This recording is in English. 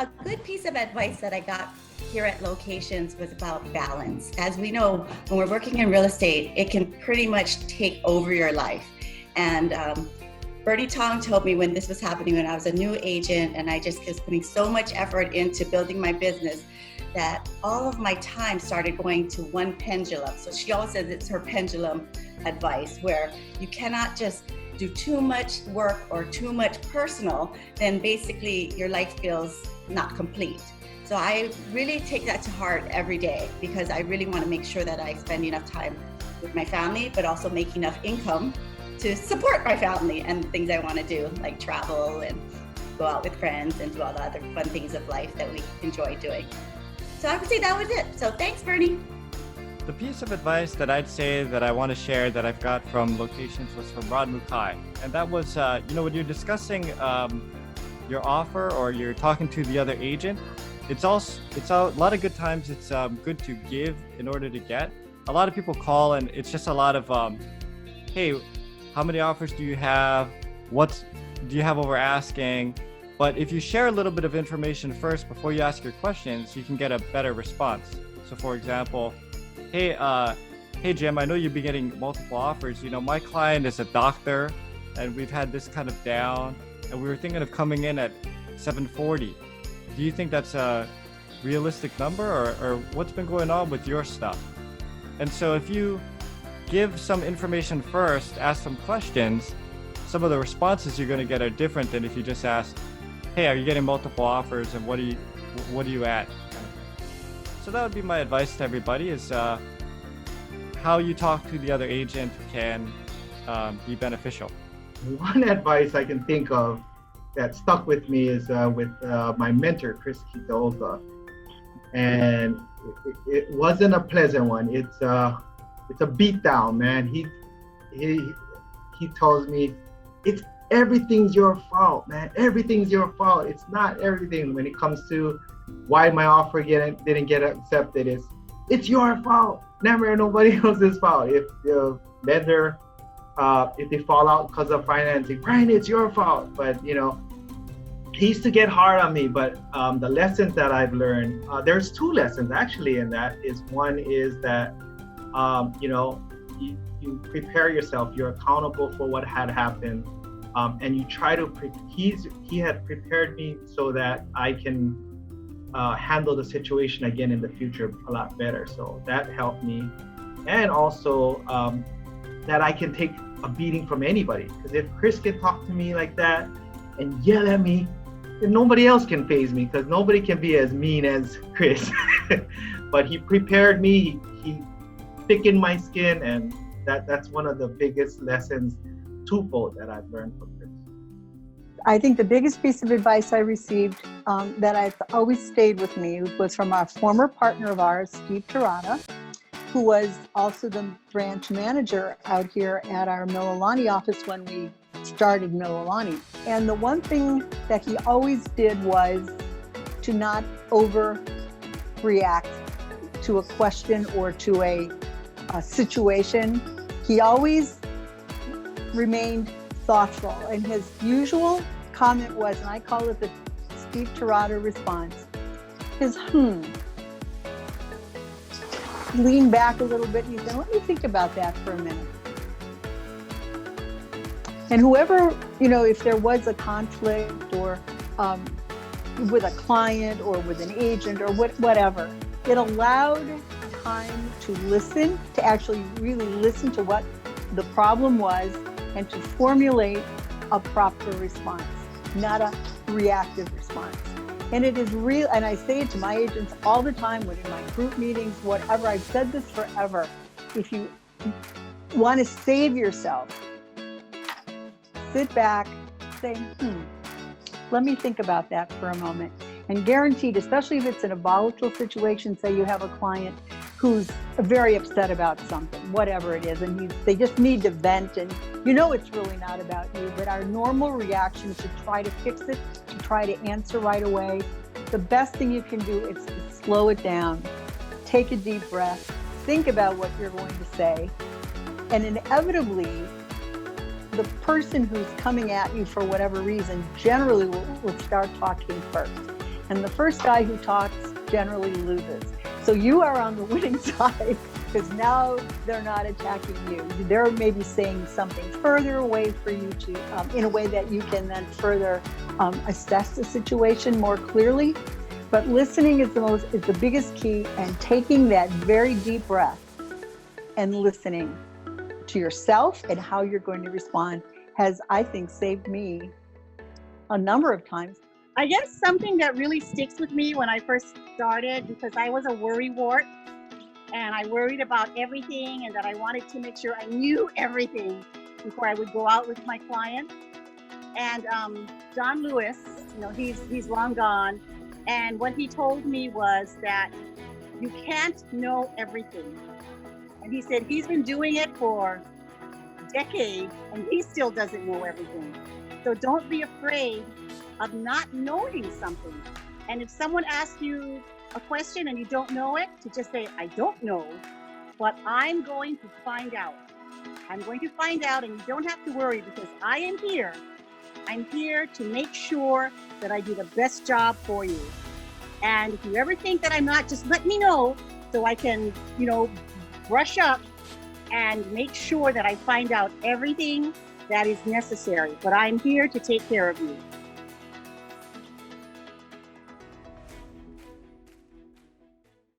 a good piece of advice that I got here at Locations was about balance. As we know, when we're working in real estate, it can pretty much take over your life. And Bernie Tong told me when this was happening, when I was a new agent and I just was putting so much effort into building my business, that all of my time started going to one pendulum. So she always says it's her pendulum advice, where you cannot just do too much work or too much personal, then basically your life feels not complete. So I really take that to heart every day, because I really want to make sure that I spend enough time with my family, but also make enough income to support my family and things I want to do, like travel and go out with friends and do all the other fun things of life that we enjoy doing. So I would say that was it. So thanks, Bernie. The piece of advice that I'd say that I want to share that I've got from Locations was from Rod Mukai. And that was, when you're discussing your offer or you're talking to the other agent, it's a lot of good times it's good to give in order to get. A lot of people call and it's just a lot of, hey, how many offers do you have? What do you have over asking? But if you share a little bit of information first before you ask your questions, you can get a better response. So for example, hey Jim, I know you've been getting multiple offers. My client is a doctor and we've had this kind of down and we were thinking of coming in at 740. Do you think that's a realistic number or what's been going on with your stuff? And so if you give some information first, ask some questions, some of the responses you're going to get are different than if you just ask, hey, are you getting multiple offers and what are you at? So that would be my advice to everybody is how you talk to the other agent can be beneficial. One advice I can think of that stuck with me is with my mentor, Chris Kitolka. And it wasn't a pleasant one. It's a beatdown, man. He tells me, everything's your fault, man. Everything's your fault. It's not everything when it comes to why my offer didn't get accepted. It's your fault. Never nobody else's fault. If the vendor, if they fall out because of financing, Brian, it's your fault. But he used to get hard on me. But the lessons that I've learned, there's two lessons actually in that. One is that you prepare yourself. You're accountable for what had happened. And you try to, he had prepared me so that I can handle the situation again in the future a lot better. So that helped me. And also that I can take a beating from anybody. Because if Chris can talk to me like that and yell at me, then nobody else can faze me, because nobody can be as mean as Chris. But he prepared me, he thickened my skin, and that's one of the biggest lessons twofold that I've learned from this. I think the biggest piece of advice I received that I've always stayed with me was from a former partner of ours, Steve Tirada, who was also the branch manager out here at our Mililani office when we started Mililani. And the one thing that he always did was to not overreact to a question or to a situation. He always remained thoughtful, and his usual comment was, and I call it the Steve Tirada response, his lean back a little bit and he said, let me think about that for a minute. And whoever, if there was a conflict or with a client or with an agent or whatever, it allowed time to listen, to actually really listen to what the problem was, and to formulate a proper response, not a reactive response. And it is real, and I say it to my agents all the time, when in my group meetings, whatever, I've said this forever. If you want to save yourself, sit back, say, let me think about that for a moment. And guaranteed, especially if it's in a volatile situation, say you have a client who's very upset about something, whatever it is, and they just need to vent, and it's really not about you, but our normal reaction is to try to fix it, to try to answer right away. The best thing you can do is to slow it down, take a deep breath, think about what you're going to say, and inevitably, the person who's coming at you for whatever reason generally will start talking first. And the first guy who talks generally loses. So you are on the winning side because now they're not attacking you. They're maybe saying something further away for you to, in a way that you can then further assess the situation more clearly. But listening is the biggest key, and taking that very deep breath and listening to yourself and how you're going to respond has, I think, saved me a number of times. I guess something that really sticks with me when I first started, because I was a worrywart and I worried about everything, and that I wanted to make sure I knew everything before I would go out with my clients. And John Lewis, he's long gone. And what he told me was that you can't know everything. And he said he's been doing it for decades and he still doesn't know everything. So don't be afraid of not knowing something. And if someone asks you a question and you don't know it, to just say, I don't know, but I'm going to find out. I'm going to find out, and you don't have to worry, because I am here. I'm here to make sure that I do the best job for you. And if you ever think that I'm not, just let me know so I can, brush up and make sure that I find out everything that is necessary. But I'm here to take care of you.